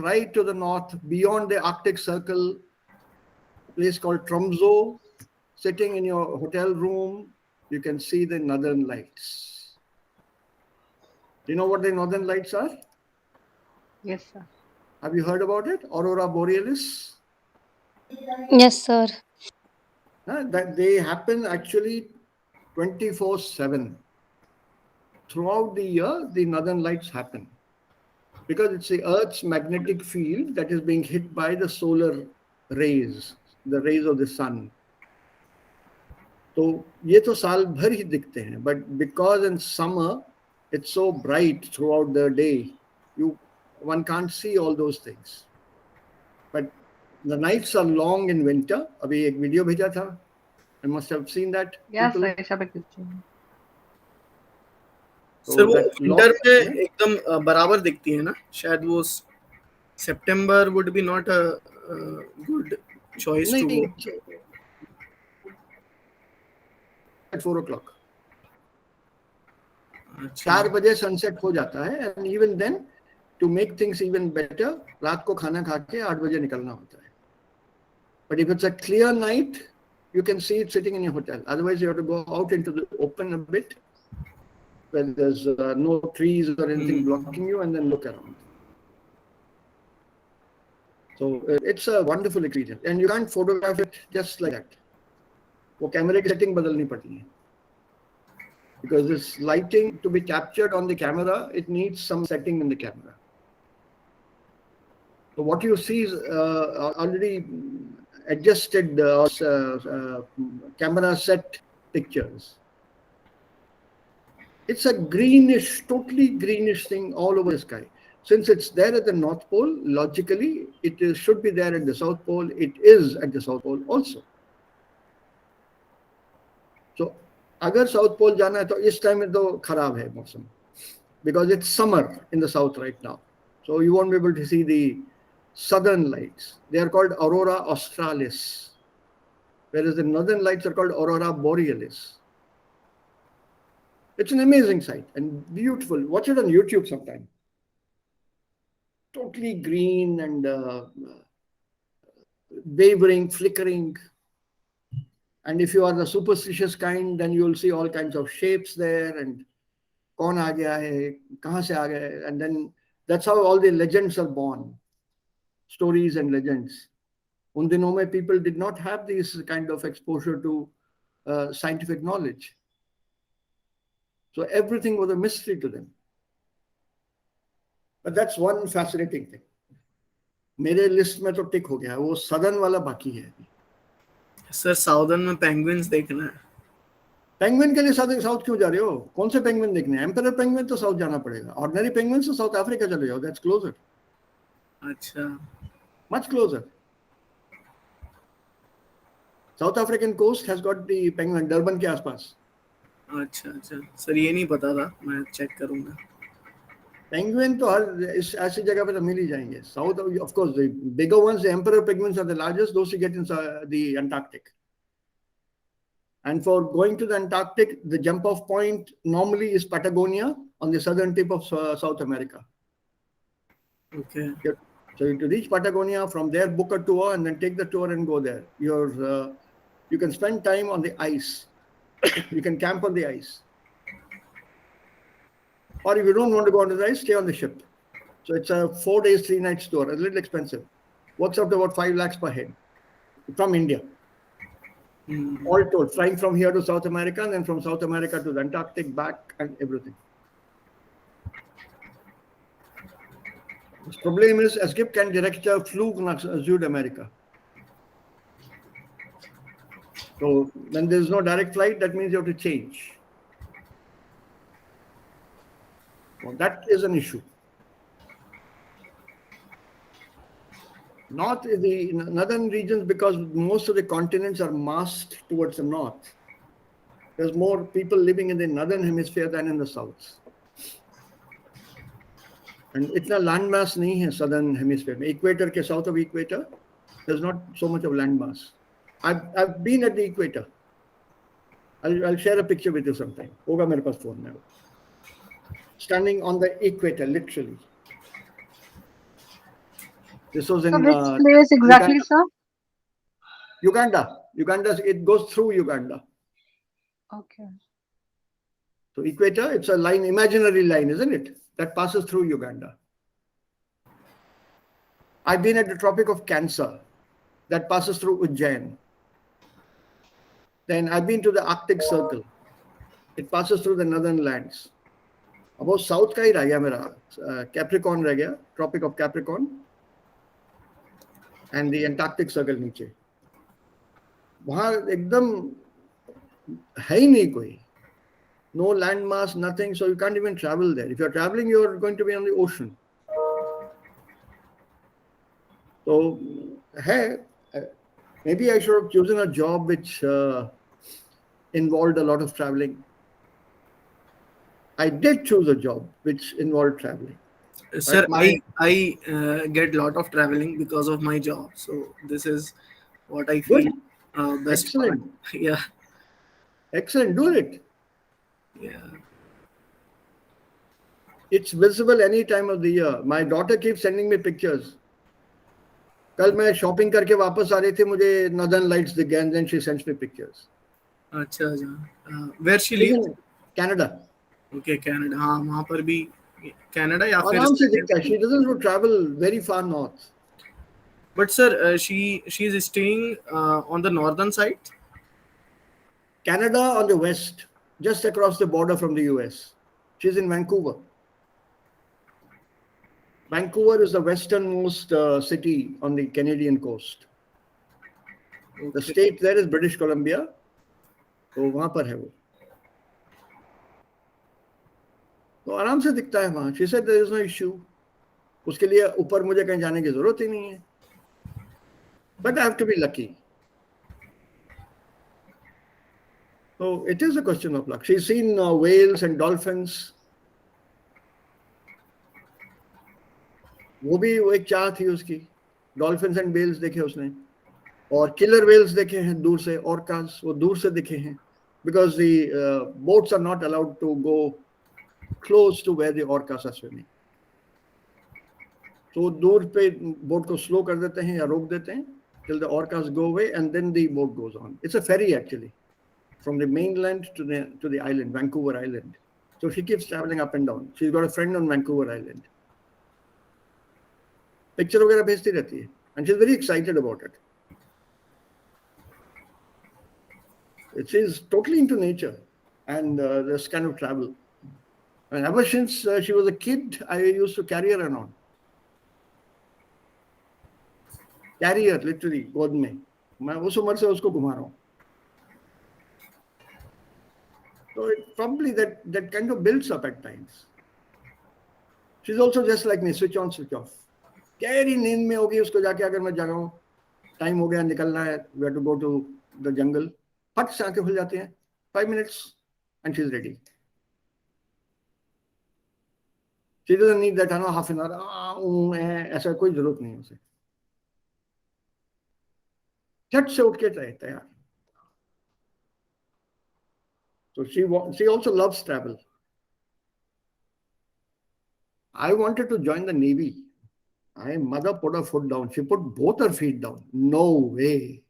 right to the north, beyond the Arctic Circle, a place called Tromso. Sitting in your hotel room, you can see the northern lights. Do you know what the northern lights are? Yes, sir. Have you heard about it? Aurora borealis? Yes, sir. That they happen actually 24/7. Throughout the year, the northern lights happen because it's the Earth's magnetic field that is being hit by the solar rays, the rays of the sun. तो ये तो साल भर ही दिखते हैं, but because in summer it's so bright throughout the day, one can't see all those things. But the nights are long in winter. अभी एक video भेजा था. I must have seen that. Yes, people. sir. ऐसा भी कुछ नहीं. Sir वो winter में एकदम बराबर दिखती है ना, शायद वो September would be not a good choice to go at 4 o'clock. 4 बजे सनसेट हो जाता है, and even then to make things even better, रात को खाना खा के 8 बजे निकलना होता है. But if it's a clear night, you can see it sitting in your hotel. Otherwise, you have to go out into the open a bit, where there's no trees or anything blocking you, and then look around. So it's a wonderful experience, and you can't photograph it just like that. वो कैमरे की setting बदलनी पड़ती है. Because this lighting to be captured on the camera, it needs some setting in the camera. So what you see is already adjusted camera set pictures. It's a greenish, totally greenish thing all over the sky. Since it's there at the North Pole, logically, should be there at the South Pole. It is at the South Pole also. So, अगर South Pole जाना है तो इस time में तो खराब है मौसम, because it's summer in the south right now. So you won't be able to see the southern lights. They are called Aurora australis, whereas the northern lights are called Aurora borealis. It's an amazing sight and beautiful. Watch it on YouTube sometime. Totally green and wavering, flickering. And if you are the superstitious kind, then you will see all kinds of shapes there and कौन आ गया है, कहाँ से आ गए, and then that's how all the legends are born, stories and legends. उन दिनों में people did not have this kind of exposure to scientific knowledge. So everything was a mystery to them. But that's one fascinating thing. मेरे list में तो टिक हो गया है, वो सदर्न वाला बाकी है. सर साउदर्न में पेंगुइन्स देखना है. पेंगुइन के लिए साउथ क्यों जा रहे हो? कौन से पेंगुइन देखने हैं? एम्परर पेंगुइन तो साउथ जाना पड़ेगा. ऑर्डिनरी पेंगुइन तो साउथ अफ्रीका चले जाओ. That's closer. अच्छा, much closer. South African coast has got the penguin Durban के आसपास. अच्छा अच्छा सर, ये नहीं पता था, मैं चेक करूंगा. पेंगुइन तो हर ऐसी जगह पे तो मिल ही जाएंगे. South of course the bigger ones, the emperor penguins are the largest, those you get in the Antarctic. And for going to the Antarctic, the jump off point normally is Patagonia on the southern tip of South America. Okay. So to reach Patagonia, from there book a tour and then take the tour and go there. You can spend time on the ice. You can camp on the ice. Or if you don't want to go on the ice, stay on the ship. So it's a 4 days, 3 nights tour, a little expensive. Works out to about 5 lakhs per head from India. All told, flying from here to South America and then from South America to the Antarctic, back and everything. Das Problem ist, es gibt keinen direkten Flug nach Südamerika. So when there's no direct flight, that means you have to change. Well, that is an issue. Not in the northern regions, because most of the continents are massed towards the north. There's more people living in the northern hemisphere than in the south. And itna land mass nahi hai southern hemisphere. Equator ke south of equator, there's not so much of land mass. I've been at the equator. I'll share a picture with you sometime. Hoga mere paas phone mein. Standing on the equator, literally. This was So in which place exactly, Uganda. sir? Uganda, it goes through Uganda. Okay. So equator, it's a line, imaginary line, isn't it? That passes through Uganda. I've been at the Tropic of Cancer. That passes through Ujjain. Then I've been to the Arctic Circle. It passes through the northern lands. अब वो south का ही रह गया मेरा Capricorn रह गया tropic of Capricorn and the Antarctic circle नीचे वहां एकदम है ही नहीं कोई no landmass nothing so you can't even travel there if you're traveling you're going to be on the ocean so hey maybe I should have chosen a job which involved a lot of traveling. I did choose a job which involved traveling. Sir, But my I get lot of traveling because of my job. So this is what I good, feel best part. excellent, Yeah, excellent. Do it. yeah. It's visible any time of the year. My daughter keeps sending me pictures. कल मैं shopping करके वापस आ रही थी मुझे northern lights दिख गए and then she sends me pictures. अच्छा अच्छा. Where she lives? Canada. Okay, Canada. हाँ वहाँ पर भी कनाडा या फिर आराम से दिखता है. She doesn't travel very far north. But sir, she is staying on the northern side. Canada on the west, just across the border from the US. She's in Vancouver. Vancouver is the westernmost city on the Canadian coast. The Okay. state there is British Columbia. तो वहां पर है वो. तो आराम से दिखता है वहां. She said there is no issue. उसके लिए ऊपर मुझे कहीं जाने की जरूरत ही नहीं है. But I have to be lucky. So it is a question of luck. She's seen whales and dolphins. वो भी वो एक चाह थी उसकी. डॉल्फिन्स एंड वेल्स देखे उसने और किलर वेल्स देखे हैं दूर से. ऑर्कास वो दूर से दिखे हैं because the boats are not allowed to go close to where the orcas are swimming. तो दूर पे बोट को स्लो कर देते हैं या रोक देते हैं till the orcas go away and then the boat goes on. It's a ferry actually from the mainland to the island, Vancouver Island. So she keeps traveling up and down. She's got a friend on Vancouver Island. Picture वगैरह भेजती रहती है and she's very excited about it. She's totally into nature and this kind of travel. And ever since she was a kid, I used to carry her around. Carry her literally गोद में. मैं उस उम्र से उसको घुमा रहा हूँ. So it probably that kind of builds up at times. She's also just like me, switch on, switch off. गहरी नींद में होगी उसको जाके अगर मैं जगा हूँ टाइम हो गया निकलना है we have to go to the jungle फट से आंखें खुल जाती हैं 5 minutes and she's ready. She doesn't need that half an hour ऐसा कोई जरूरत नहीं है उसे. झट से उठ के तैयार. So she also loves travel. I wanted to join the Navy. My mother put her foot down. She put both her feet down. No way.